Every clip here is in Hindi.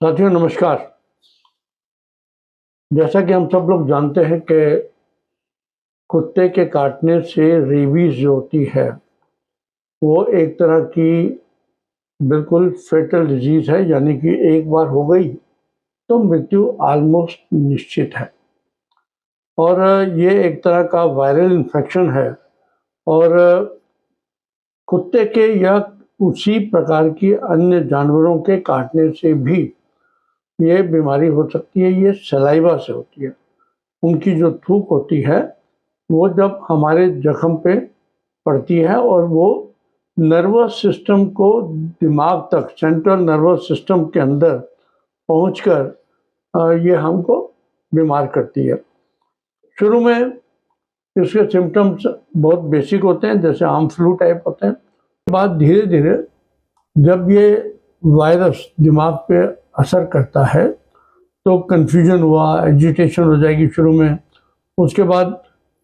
साथियों नमस्कार। जैसा कि हम सब लोग जानते हैं कि कुत्ते के काटने से रेबीज जो होती है वो एक तरह की बिल्कुल फेटल डिजीज है, यानी कि एक बार हो गई तो मृत्यु ऑलमोस्ट निश्चित है। और ये एक तरह का वायरल इन्फेक्शन है और कुत्ते के या उसी प्रकार की अन्य जानवरों के काटने से भी ये बीमारी हो सकती है। ये सलाइवा से होती है। उनकी जो थूक होती है वो जब हमारे जख्म पे पड़ती है और वो नर्वस सिस्टम को दिमाग तक, सेंट्रल नर्वस सिस्टम के अंदर पहुंचकर ये हमको बीमार करती है। शुरू में इसके सिम्टम्स बहुत बेसिक होते हैं, जैसे आम फ्लू टाइप होते हैं। बाद धीरे धीरे जब ये वायरस दिमाग पे असर करता है तो कन्फ्यूजन हुआ, एजिटेशन हो जाएगी शुरू में। उसके बाद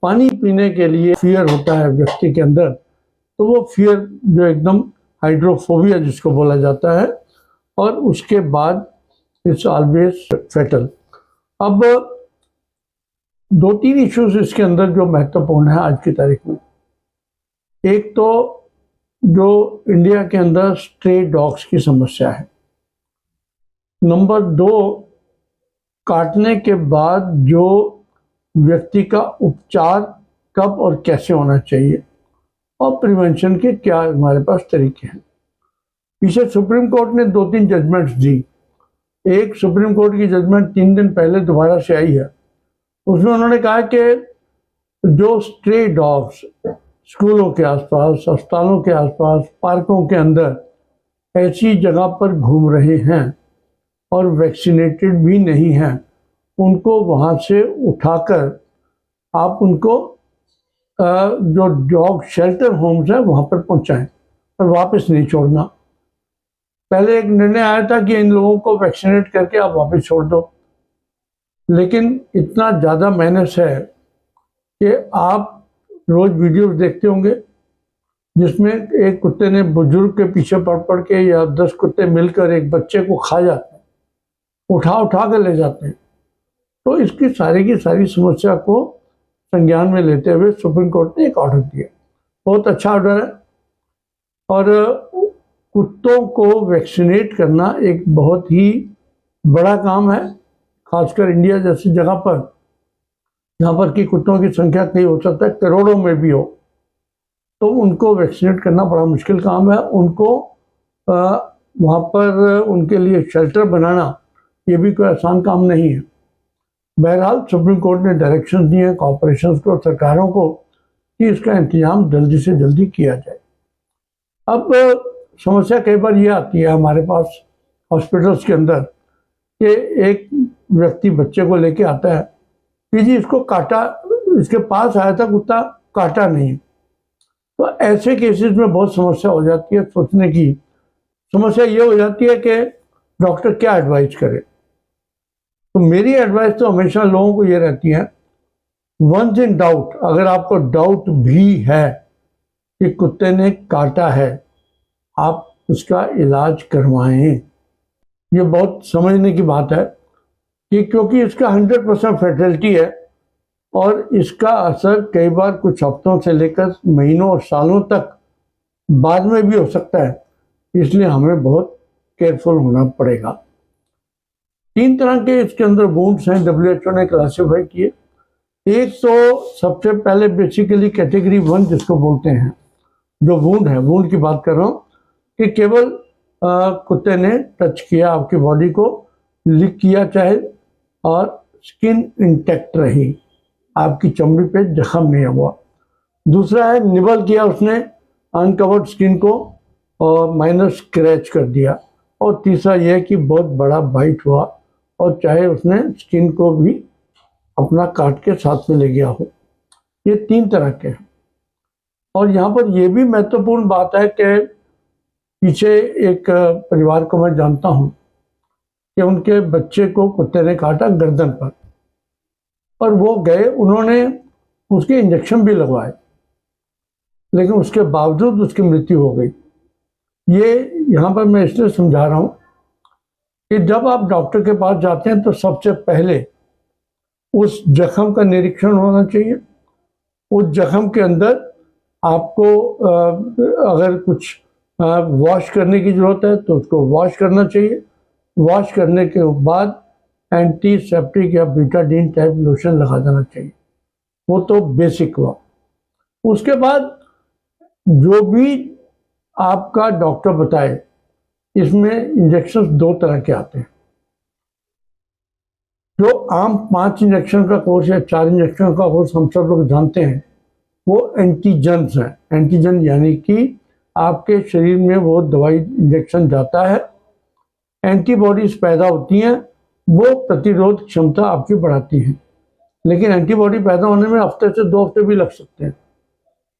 पानी पीने के लिए फियर होता है व्यक्ति के अंदर, तो वो फियर जो एकदम हाइड्रोफोबिया जिसको बोला जाता है, और उसके बाद इट्स ऑलवेज फेटल। अब दो तीन इश्यूज इसके अंदर जो महत्वपूर्ण है आज की तारीख में। एक तो जो इंडिया के अंदर स्ट्रे डॉग्स की समस्या है। नंबर दो, काटने के बाद जो व्यक्ति का उपचार कब और कैसे होना चाहिए और प्रिवेंशन के क्या हमारे पास तरीके हैं। पीछे सुप्रीम कोर्ट ने 2-3 जजमेंट्स दी। एक सुप्रीम कोर्ट की जजमेंट 3 दिन पहले दोबारा से आई है। उसमें उन्होंने कहा कि जो स्ट्रे डॉग्स स्कूलों के आसपास, अस्पतालों के आसपास, पार्कों के अंदर ऐसी जगह पर घूम रहे हैं और वैक्सीनेटेड भी नहीं हैं, उनको वहाँ से उठाकर आप उनको जो डॉग शेल्टर होम्स है वहाँ पर पहुँचाएं और वापस नहीं छोड़ना। पहले एक निर्णय आया था कि इन लोगों को वैक्सीनेट करके आप वापस छोड़ दो, लेकिन इतना ज़्यादा मेहनत है कि आप रोज़ वीडियोस देखते होंगे जिसमें एक कुत्ते ने बुजुर्ग के पीछे पड़ के या 10 कुत्ते मिलकर एक बच्चे को खा जाते हैं, उठा कर ले जाते हैं। तो इसकी सारी की सारी समस्या को संज्ञान में लेते हुए सुप्रीम कोर्ट ने एक ऑर्डर दिया। बहुत अच्छा ऑर्डर है। और कुत्तों को वैक्सीनेट करना एक बहुत ही बड़ा काम है, खासकर इंडिया जैसी जगह पर जहाँ पर कि कुत्तों की संख्या कई हो सकता है करोड़ों में भी हो, तो उनको वैक्सीनेट करना बड़ा मुश्किल काम है। उनको वहाँ पर उनके लिए शेल्टर बनाना ये भी कोई आसान काम नहीं है। बहरहाल सुप्रीम कोर्ट ने डायरेक्शन दिए हैं कॉर्पोरेशंस को, सरकारों को, कि इसका इंतजाम जल्दी से जल्दी किया जाए। अब समस्या कई बार ये आती है हमारे पास हॉस्पिटल्स के अंदर कि एक व्यक्ति बच्चे को लेके आता है कि जी इसको काटा, इसके पास आया था कुत्ता, काटा नहीं। तो ऐसे केसेस में बहुत समस्या हो जाती है। सोचने की समस्या ये हो जाती है कि डॉक्टर क्या एडवाइस करे। तो मेरी एडवाइस तो हमेशा लोगों को ये रहती है, वंस इन डाउट, अगर आपको डाउट भी है कि कुत्ते ने काटा है, आप उसका इलाज करवाएं। ये बहुत समझने की बात है कि क्योंकि इसका 100% फर्टिलिटी है और इसका असर कई बार कुछ हफ्तों से लेकर महीनों और सालों तक बाद में भी हो सकता है, इसलिए हमें बहुत केयरफुल होना पड़ेगा। 3 तरह के इसके अंदर वुंड्स हैं, WHO ने क्लासीफाई किए। एक तो सबसे पहले बेसिकली कैटेगरी 1 जिसको बोलते हैं, जो वुंड है, वुंड की बात कर रहा हूँ कि केवल कुत्ते ने टच किया आपकी बॉडी को, लिक किया चाहे, और स्किन इंटैक्ट रही, आपकी चमड़ी पे जख्म नहीं हुआ। दूसरा है निबल किया उसने अनकवर्ड स्किन को और माइनर स्क्रैच कर दिया। और तीसरा यह है कि बहुत बड़ा बाइट हुआ और चाहे उसने स्किन को भी अपना काट के साथ में ले गया हो। ये 3 तरह के हैं। और यहाँ पर यह भी महत्वपूर्ण बात है कि पीछे एक परिवार को मैं जानता हूँ कि उनके बच्चे को कुत्ते ने काटा गर्दन पर, और वो गए, उन्होंने उसके इंजेक्शन भी लगवाए, लेकिन उसके बावजूद उसकी मृत्यु हो गई। ये यहाँ पर मैं इसलिए समझा रहा हूँ कि जब आप डॉक्टर के पास जाते हैं तो सबसे पहले उस जख्म का निरीक्षण होना चाहिए। उस जख्म के अंदर आपको अगर कुछ वॉश करने की ज़रूरत है तो उसको वॉश करना चाहिए। वॉश करने के बाद एंटीसेप्टिक या बीटाडीन टाइप लोशन लगा देना चाहिए। वो तो बेसिक हुआ। उसके बाद जो भी आपका डॉक्टर बताए, इसमें इंजेक्शन 2 तरह के आते हैं। जो आम 5 इंजेक्शन का कोर्स या 4 इंजेक्शन का कोर्स हम सब लोग जानते हैं, वो एंटीजन्स हैं। एंटीजन यानी कि आपके शरीर में वो दवाई इंजेक्शन जाता है, एंटीबॉडीज पैदा होती हैं, वो प्रतिरोध क्षमता आपकी बढ़ाती हैं। लेकिन एंटीबॉडी पैदा होने में हफ्ते से 2 हफ्ते भी लग सकते हैं।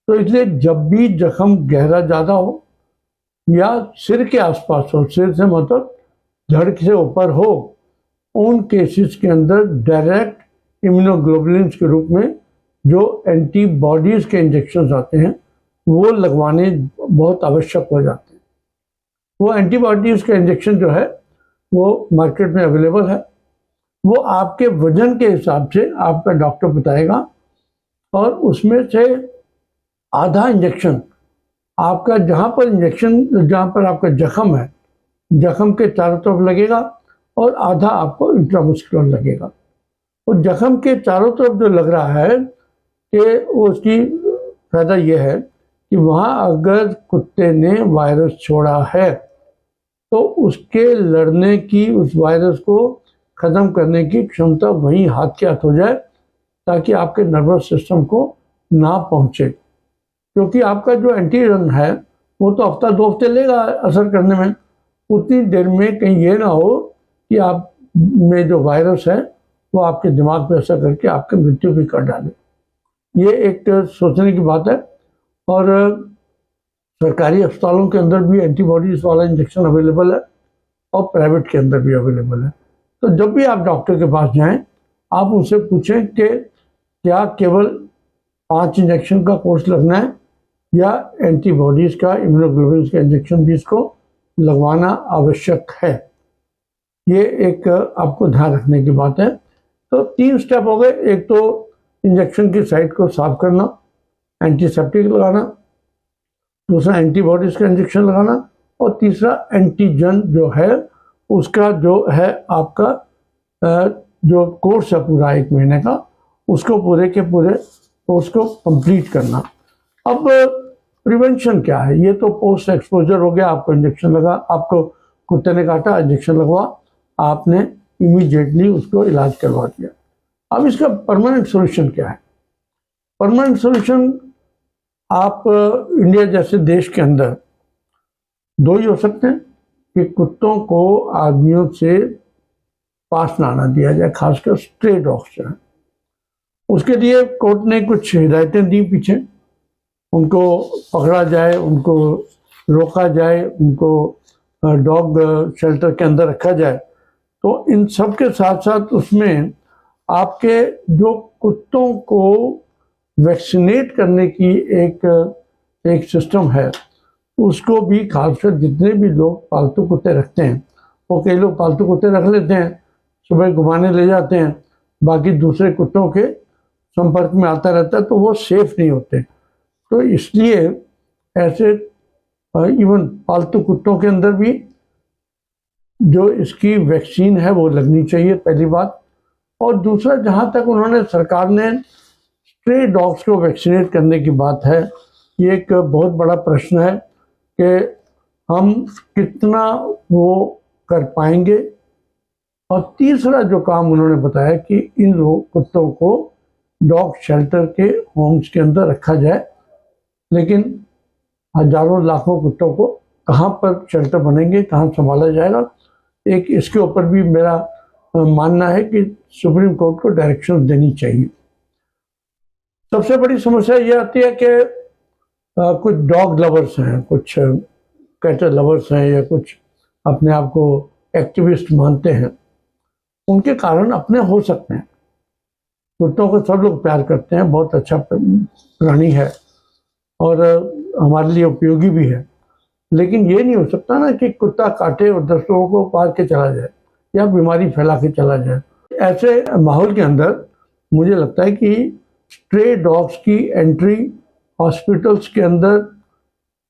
तो इसलिए जब भी जख्म गहरा ज़्यादा हो या सिर के आसपास हो, सिर से मतलब धड़ से ऊपर हो, उन केसेस के अंदर डायरेक्ट इम्यूनोग्लोबुलिन्स के रूप में जो एंटीबॉडीज़ के इंजेक्शन आते हैं वो लगवाने बहुत आवश्यक हो जाते हैं। वो एंटीबॉडीज़ का इंजेक्शन जो है वो मार्केट में अवेलेबल है। वो आपके वजन के हिसाब से आपका डॉक्टर बताएगा, और उसमें से आधा इंजेक्शन आपका जहाँ पर आपका जख्म है, जख्म के चारों तरफ लगेगा, और आधा आपको इंट्रामस्कुलर लगेगा। और जख्म के चारों तरफ जो लग रहा है कि उसकी फायदा ये है कि वहाँ अगर कुत्ते ने वायरस छोड़ा है तो उसके लड़ने की, उस वायरस को ख़त्म करने की क्षमता वहीं हाथ के हाथ हो जाए, ताकि आपके नर्वस सिस्टम को ना पहुँचे। क्योंकि आपका जो एंटीजन है वो तो हफ्ता 2 हफ्ते लेगा असर करने में। उतनी देर में कहीं ये ना हो कि आप में जो वायरस है वो आपके दिमाग पे असर करके आपकी मृत्यु भी कर डाले। ये एक सोचने की बात है। और सरकारी अस्पतालों के अंदर भी एंटीबॉडीज़ वाला इंजेक्शन अवेलेबल है, और प्राइवेट के अंदर भी अवेलेबल है। तो जब भी आप डॉक्टर के पास जाएं, आप उनसे पूछें कि क्या केवल 5 इंजेक्शन का कोर्स लगना है, या एंटीबॉडीज़ का, इम्यूनोग्लोबुलिन्स का इंजेक्शन भी इसको लगवाना आवश्यक है। ये एक आपको ध्यान रखने की बात है। तो 3 स्टेप हो गए। एक तो इंजेक्शन की साइट को साफ करना, एंटीसेप्टिक लगाना, दूसरा एंटीबॉडीज़ का इंजेक्शन लगाना, और तीसरा एंटीजन जो है उसका जो है आपका जो कोर्स है पूरा 1 महीने का, उसको पूरे के पूरे कोर्स को कंप्लीट करना। अब प्रिवेंशन क्या है? ये तो पोस्ट एक्सपोजर हो गया, आपको इंजेक्शन लगा, आपको कुत्ते ने काटा, इंजेक्शन लगवा, आपने इमीडिएटली उसको इलाज करवा दिया। अब इसका परमानेंट सोल्यूशन क्या है? परमानेंट सोल्यूशन आप इंडिया जैसे देश के अंदर 2 ही हो सकते हैं कि कुत्तों को आदमियों से पास ना आना दिया जाए, खासकर स्ट्रे डॉग्स जो हैं। उसके लिए कोर्ट ने कुछ हिदायतें दी पीछे, उनको पकड़ा जाए, उनको रोका जाए, उनको डॉग शेल्टर के अंदर रखा जाए। तो इन सब के साथ साथ उसमें आपके जो कुत्तों को वैक्सीनेट करने की एक सिस्टम है, उसको भी खासकर जितने भी लोग पालतू कुत्ते रखते हैं, वो कई लोग पालतू कुत्ते रख लेते हैं, सुबह घुमाने ले जाते हैं, बाकी दूसरे कुत्तों के संपर्क में आता रहता है, तो वो सेफ नहीं होते। तो इसलिए ऐसे इवन पालतू कुत्तों के अंदर भी जो इसकी वैक्सीन है वो लगनी चाहिए, पहली बात। और दूसरा, जहाँ तक उन्होंने, सरकार ने स्ट्रे डॉग्स को वैक्सीनेट करने की बात है, ये एक बहुत बड़ा प्रश्न है कि हम कितना वो कर पाएंगे। और तीसरा जो काम उन्होंने बताया कि इन कुत्तों को डॉग शेल्टर के होम्स के अंदर रखा जाए, लेकिन हजारों लाखों कुत्तों को कहाँ पर शेल्टर बनेंगे, कहाँ संभाला जाएगा, एक इसके ऊपर भी मेरा मानना है कि सुप्रीम कोर्ट को डायरेक्शन देनी चाहिए। सबसे बड़ी समस्या ये आती है कि कुछ डॉग लवर्स हैं, कुछ कैटर लवर्स हैं, या कुछ अपने आप को एक्टिविस्ट मानते हैं। उनके कारण अपने हो सकते हैं। कुत्तों को सब लोग प्यार करते हैं, बहुत अच्छा प्राणी है और हमारे लिए उपयोगी भी है। लेकिन ये नहीं हो सकता ना कि कुत्ता काटे और 10 लोगों को मार के चला जाए। या बीमारी फैला के चला जाए। ऐसे माहौल के अंदर मुझे लगता है कि स्ट्रे डॉग्स की एंट्री हॉस्पिटल्स के अंदर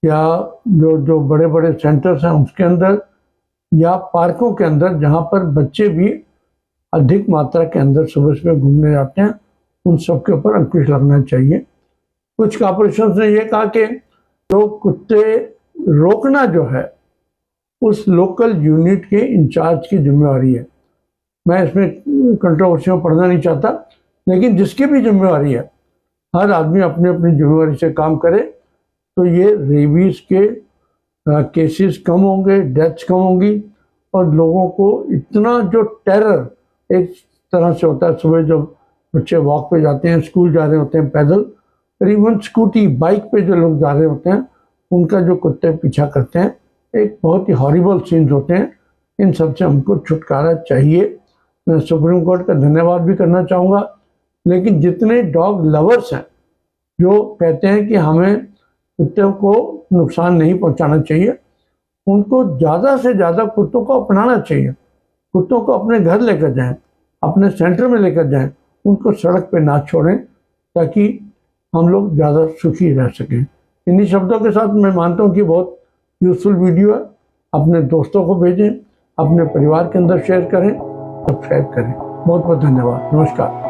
या जो बड़े बड़े सेंटर्स हैं उसके अंदर या पार्कों के अंदर, जहाँ पर बच्चे भी अधिक मात्रा के अंदर सुबह सुबह घूमने जाते हैं, उन सब के ऊपर अंकुश लगना चाहिए। कुछ कॉर्पोरेशंस ने ये कहा कि जो कुत्ते रोकना जो है उस लोकल यूनिट के इंचार्ज की जिम्मेवारी है। मैं इसमें कंट्रोवर्सी में पढ़ना नहीं चाहता, लेकिन जिसकी भी जिम्मेवारी है, हर आदमी अपनी अपनी जिम्मेवारी से काम करे तो ये रेबीज के केसेस कम होंगे, डेथ्स कम होंगी, और लोगों को इतना जो टेरर एक तरह से होता है, सुबह जब बच्चे वॉक पे जाते हैं, स्कूल जा रहे होते हैं पैदल, और इवन स्कूटी बाइक पे जो लोग जा रहे होते हैं, उनका जो कुत्ते पीछा करते हैं, एक बहुत ही हॉरिबल सीन्स होते हैं। इन सब से हमको छुटकारा चाहिए। मैं सुप्रीम कोर्ट का धन्यवाद भी करना चाहूँगा, लेकिन जितने डॉग लवर्स हैं जो कहते हैं कि हमें कुत्तों को नुकसान नहीं पहुंचाना चाहिए, उनको ज़्यादा से ज़्यादा कुत्तों को अपनाना चाहिए। कुत्तों को अपने घर लेकर जाएं, अपने सेंटर में लेकर जाएं, उनको सड़क पे ना छोड़ें, ताकि हम लोग ज़्यादा सुखी रह सकें। इन्हीं शब्दों के साथ मैं मानता हूँ कि बहुत यूजफुल वीडियो है। अपने दोस्तों को भेजें, अपने परिवार के अंदर शेयर करें, सब्सक्राइब करें। बहुत बहुत धन्यवाद। नमस्कार।